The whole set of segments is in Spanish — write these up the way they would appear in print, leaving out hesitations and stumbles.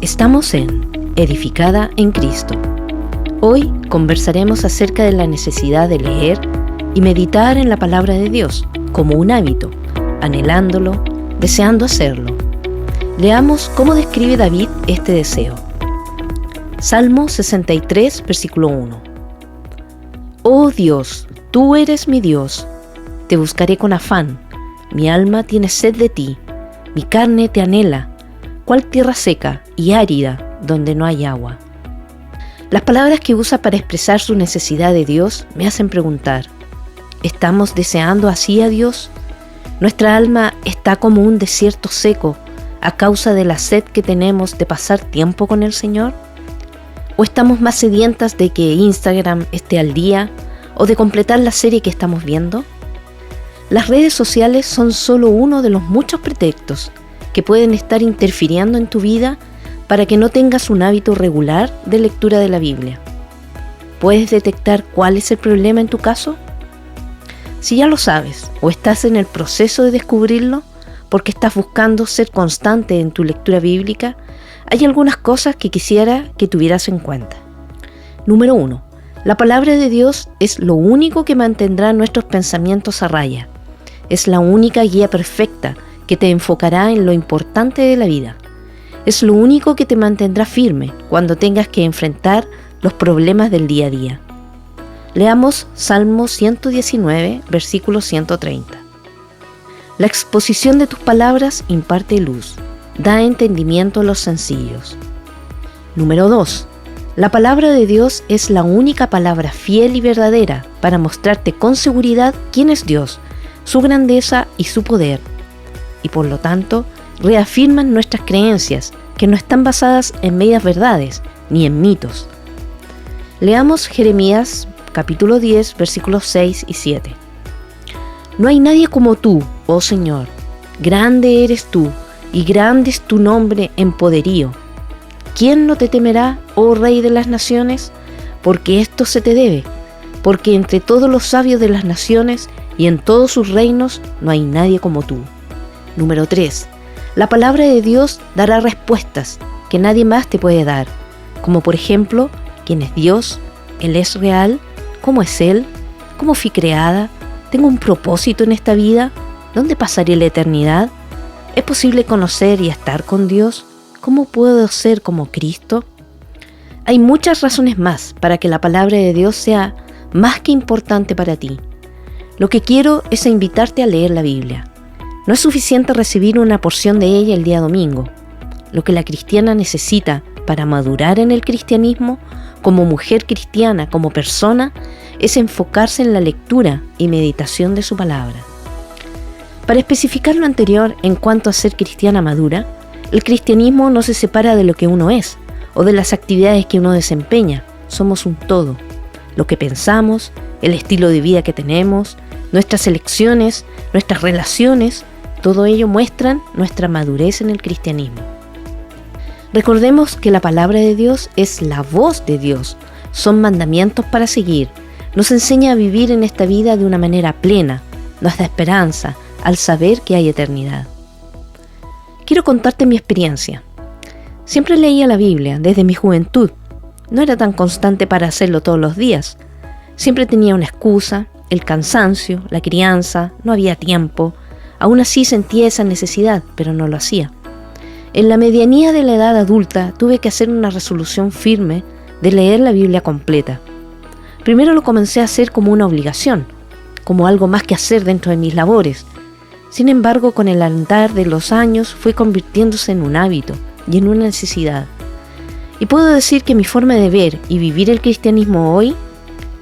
Estamos en Edificada en Cristo. Hoy conversaremos acerca de la necesidad de leer y meditar en la palabra de Dios como un hábito, anhelándolo, deseando hacerlo. Leamos cómo describe David este deseo. Salmo 63, versículo 1. Oh Dios, tú eres mi Dios, te buscaré con afán, mi alma tiene sed de ti, mi carne te anhela, cual tierra seca y árida donde no hay agua. Las palabras que usa para expresar su necesidad de Dios me hacen preguntar, ¿estamos deseando así a Dios? ¿Nuestra alma está como un desierto seco a causa de la sed que tenemos de pasar tiempo con el Señor? ¿O estamos más sedientas de que Instagram esté al día o de completar la serie que estamos viendo? Las redes sociales son solo uno de los muchos pretextos que pueden estar interfiriendo en tu vida para que no tengas un hábito regular de lectura de la Biblia. ¿Puedes detectar cuál es el problema en tu caso? Si ya lo sabes o estás en el proceso de descubrirlo porque estás buscando ser constante en tu lectura bíblica, hay algunas cosas que quisiera que tuvieras en cuenta. Número 1. La palabra de Dios es lo único que mantendrá nuestros pensamientos a raya. Es la única guía perfecta que te enfocará en lo importante de la vida. Es lo único que te mantendrá firme cuando tengas que enfrentar los problemas del día a día. Leamos Salmo 119, versículo 130. La exposición de tus palabras imparte luz, da entendimiento a los sencillos. Número 2. La palabra de Dios es la única palabra fiel y verdadera para mostrarte con seguridad quién es Dios, su grandeza y su poder. Y por lo tanto, reafirman nuestras creencias que no están basadas en medias verdades ni en mitos. Leamos Jeremías capítulo 10, versículos 6 y 7. No hay nadie como tú, oh Señor, grande eres tú y grande es tu nombre en poderío. ¿Quién no te temerá, oh Rey de las naciones? Porque esto se te debe, porque entre todos los sabios de las naciones y en todos sus reinos no hay nadie como tú. Número 3. La palabra de Dios dará respuestas que nadie más te puede dar, como por ejemplo, ¿quién es Dios? ¿Él es real? ¿Cómo es Él? ¿Cómo fui creada? ¿Tengo un propósito en esta vida? ¿Dónde pasaré la eternidad? ¿Es posible conocer y estar con Dios? ¿Cómo puedo ser como Cristo? Hay muchas razones más para que la palabra de Dios sea más que importante para ti. Lo que quiero es invitarte a leer la Biblia. No es suficiente recibir una porción de ella el día domingo. Lo que la cristiana necesita para madurar en el cristianismo, como mujer cristiana, como persona, es enfocarse en la lectura y meditación de su palabra. Para especificar lo anterior en cuanto a ser cristiana madura, el cristianismo no se separa de lo que uno es o de las actividades que uno desempeña. Somos un todo. Lo que pensamos, el estilo de vida que tenemos, nuestras elecciones, nuestras relaciones, todo ello muestran nuestra madurez en el cristianismo. Recordemos que la palabra de Dios es la voz de Dios, son mandamientos para seguir, nos enseña a vivir en esta vida de una manera plena, nos da esperanza al saber que hay eternidad. Quiero contarte mi experiencia. Siempre leía la Biblia desde mi juventud, no era tan constante para hacerlo todos los días, siempre tenía una excusa, el cansancio, la crianza, no había tiempo. Aún así sentía esa necesidad, pero no lo hacía. En la medianía de la edad adulta tuve que hacer una resolución firme de leer la Biblia completa. Primero lo comencé a hacer como una obligación, como algo más que hacer dentro de mis labores. Sin embargo, con el andar de los años fue convirtiéndose en un hábito y en una necesidad. Y puedo decir que mi forma de ver y vivir el cristianismo hoy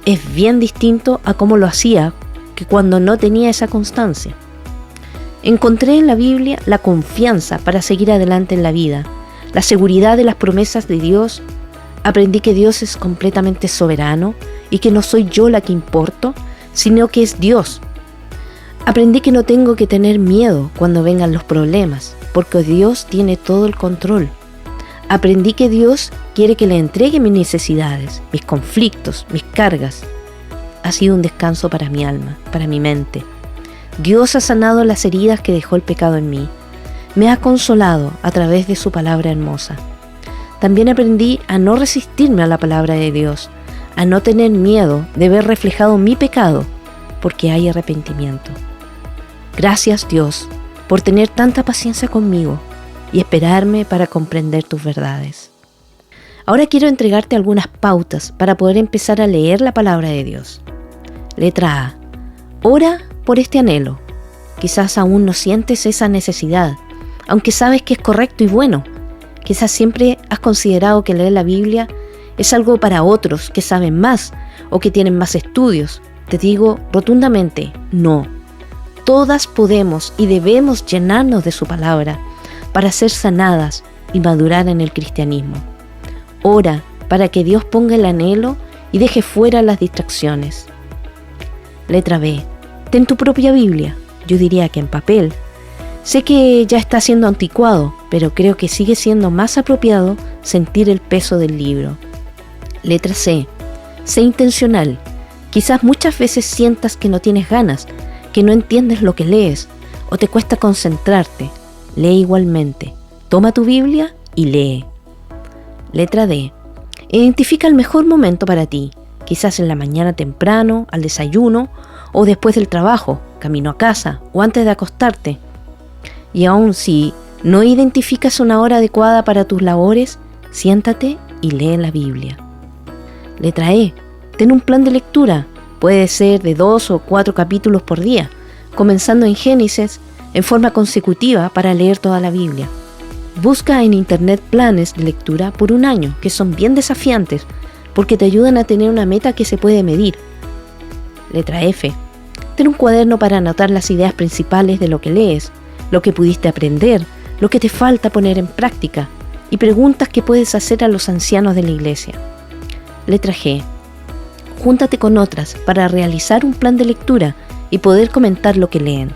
es bien distinto a cómo lo hacía que cuando no tenía esa constancia. Encontré en la Biblia la confianza para seguir adelante en la vida, la seguridad de las promesas de Dios. Aprendí que Dios es completamente soberano y que no soy yo la que importo, sino que es Dios. Aprendí que no tengo que tener miedo cuando vengan los problemas, porque Dios tiene todo el control. Aprendí que Dios quiere que le entregue mis necesidades, mis conflictos, mis cargas. Ha sido un descanso para mi alma, para mi mente. Dios ha sanado las heridas que dejó el pecado en mí. Me ha consolado a través de su palabra hermosa. también aprendí a no resistirme a la palabra de Dios, a no tener miedo de ver reflejado mi pecado, porque hay arrepentimiento. Gracias, Dios, por tener tanta paciencia conmigo y esperarme para comprender tus verdades. Ahora quiero entregarte algunas pautas para poder empezar a leer la palabra de Dios. Letra A. Ora por este anhelo. Quizás aún no sientes esa necesidad, aunque sabes que es correcto y bueno. Quizás siempre has considerado que leer la Biblia es algo para otros que saben más o que tienen más estudios. Te digo rotundamente, no. Todas podemos y debemos llenarnos de su palabra para ser sanadas y madurar en el cristianismo. Ora para que Dios ponga el anhelo y deje fuera las distracciones. Letra B. Ten tu propia Biblia, yo diría que en papel. Sé que ya está siendo anticuado, pero creo que sigue siendo más apropiado sentir el peso del libro. Letra C. Sé intencional. Quizás muchas veces sientas que no tienes ganas, que no entiendes lo que lees, o te cuesta concentrarte. Lee igualmente. Toma tu Biblia y lee. Letra D. Identifica el mejor momento para ti, quizás en la mañana temprano, al desayuno, o después del trabajo, camino a casa, o antes de acostarte. Y aun si no identificas una hora adecuada para tus labores, siéntate y lee la Biblia. Letra E. Ten un plan de lectura. Puede ser de 2 o 4 capítulos por día, comenzando en Génesis en forma consecutiva para leer toda la Biblia. Busca en internet planes de lectura por un año, que son bien desafiantes, porque te ayudan a tener una meta que se puede medir. Letra F. Ten un cuaderno para anotar las ideas principales de lo que lees, lo que pudiste aprender, lo que te falta poner en práctica, y preguntas que puedes hacer a los ancianos de la iglesia. Letra G. Júntate con otras para realizar un plan de lectura y poder comentar lo que leen.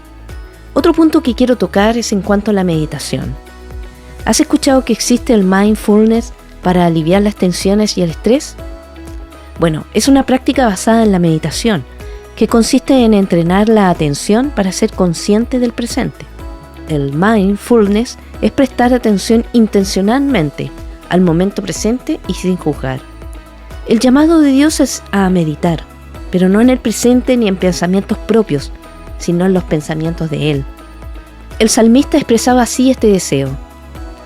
Otro punto que quiero tocar es en cuanto a la meditación. ¿Has escuchado que existe el mindfulness para aliviar las tensiones y el estrés? Bueno, es una práctica basada en la meditación, que consiste en entrenar la atención para ser consciente del presente. El mindfulness es prestar atención intencionalmente al momento presente y sin juzgar. El llamado de Dios es a meditar, pero no en el presente ni en pensamientos propios, sino en los pensamientos de Él. El salmista expresaba así este deseo.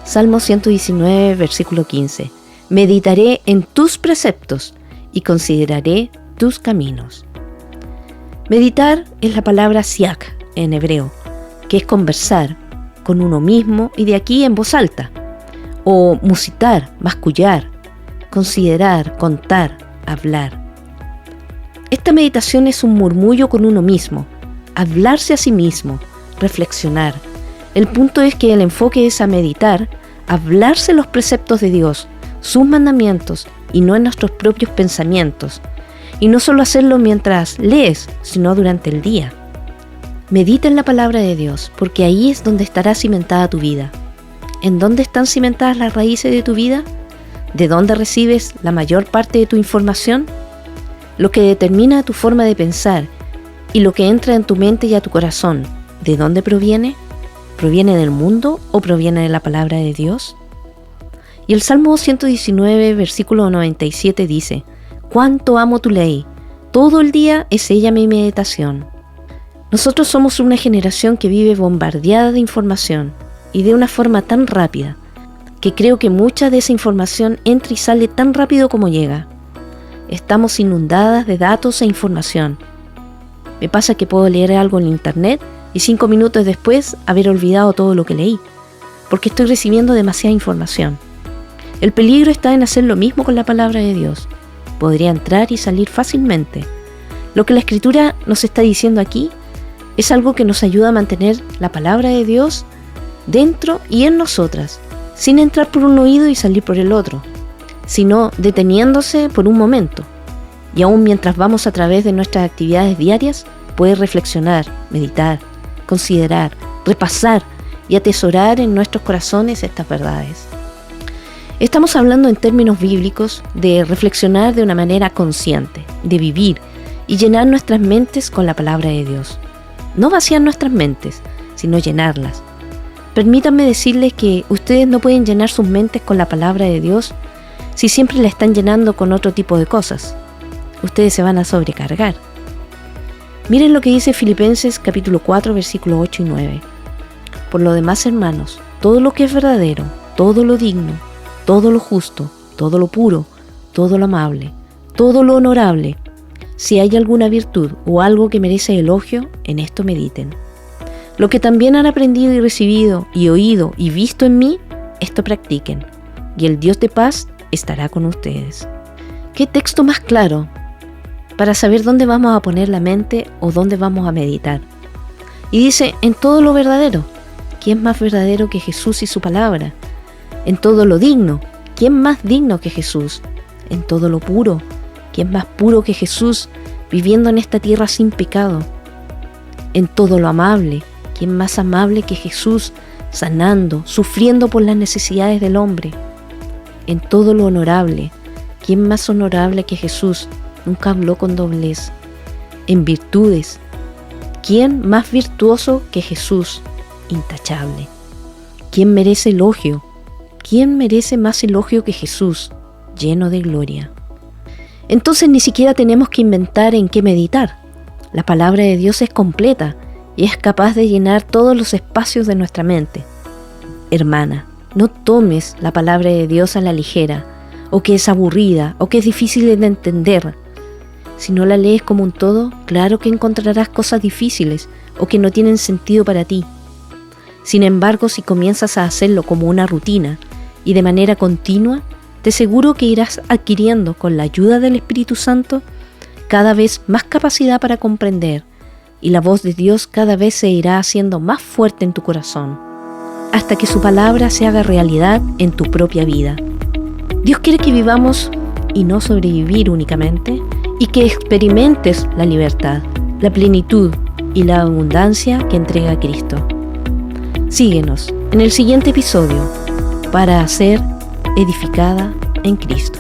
Salmo 119, versículo 15. Meditaré en tus preceptos y consideraré tus caminos. Meditar es la palabra siak en hebreo, que es conversar con uno mismo y de aquí en voz alta, o musitar, mascullar, considerar, contar, hablar. Esta meditación es un murmullo con uno mismo, hablarse a sí mismo, reflexionar. El punto es que el enfoque es a meditar, hablarse los preceptos de Dios, sus mandamientos y no en nuestros propios pensamientos. Y no solo hacerlo mientras lees, sino durante el día. Medita en la palabra de Dios, porque ahí es donde estará cimentada tu vida. ¿En dónde están cimentadas las raíces de tu vida? ¿De dónde recibes la mayor parte de tu información? Lo que determina tu forma de pensar y lo que entra en tu mente y a tu corazón, ¿de dónde proviene? ¿Proviene del mundo o proviene de la palabra de Dios? Y el Salmo 119, versículo 97 dice: «Cuánto amo tu ley, todo el día es ella mi meditación». Nosotros somos una generación que vive bombardeada de información y de una forma tan rápida que creo que mucha de esa información entra y sale tan rápido como llega. Estamos inundadas de datos e información. Me pasa que puedo leer algo en internet y 5 minutos después haber olvidado todo lo que leí, porque estoy recibiendo demasiada información. El peligro está en hacer lo mismo con la palabra de Dios. Podría entrar y salir fácilmente. Lo que la Escritura nos está diciendo aquí es algo que nos ayuda a mantener la palabra de Dios dentro y en nosotras, sin entrar por un oído y salir por el otro, sino deteniéndose por un momento. Y aún mientras vamos a través de nuestras actividades diarias, puede reflexionar, meditar, considerar, repasar y atesorar en nuestros corazones estas verdades. Estamos hablando en términos bíblicos de reflexionar de una manera consciente, de vivir y llenar nuestras mentes con la palabra de Dios. No vaciar nuestras mentes, sino llenarlas. permítanme decirles que ustedes no pueden llenar sus mentes con la palabra de Dios si siempre la están llenando con otro tipo de cosas. Ustedes se van a sobrecargar. Miren lo que dice Filipenses capítulo 4, versículos 8 y 9. Por lo demás, hermanos, todo lo que es verdadero, todo lo digno, todo lo justo, todo lo puro, todo lo amable, todo lo honorable, si hay alguna virtud o algo que merece elogio, en esto mediten. Lo que también han aprendido y recibido y oído y visto en mí, esto practiquen, y el Dios de paz estará con ustedes. ¿Qué texto más claro para saber dónde vamos a poner la mente o dónde vamos a meditar? Y dice, en todo lo verdadero. ¿Quién más verdadero que Jesús y su palabra? En todo lo digno. ¿Quién más digno que Jesús? En todo lo puro. ¿Quién más puro que Jesús viviendo en esta tierra sin pecado? En todo lo amable. ¿Quién más amable que Jesús sanando, sufriendo por las necesidades del hombre? En todo lo honorable. ¿Quién más honorable que Jesús? Nunca habló con doblez. En virtudes. ¿Quién más virtuoso que Jesús? Intachable. ¿Quién merece elogio? ¿Quién merece más elogio que Jesús, lleno de gloria? Entonces ni siquiera tenemos que inventar en qué meditar. La palabra de Dios es completa y es capaz de llenar todos los espacios de nuestra mente. Hermana, no tomes la palabra de Dios a la ligera, o que es aburrida, o que es difícil de entender. Si no la lees como un todo, claro que encontrarás cosas difíciles o que no tienen sentido para ti. Sin embargo, si comienzas a hacerlo como una rutina y de manera continua, te aseguro que irás adquiriendo con la ayuda del Espíritu Santo cada vez más capacidad para comprender, y la voz de Dios cada vez se irá haciendo más fuerte en tu corazón, hasta que su palabra se haga realidad en tu propia vida. Dios quiere que vivamos y no sobrevivir únicamente, y que experimentes la libertad, la plenitud y la abundancia que entrega Cristo. Síguenos en el siguiente episodio para ser edificada en Cristo.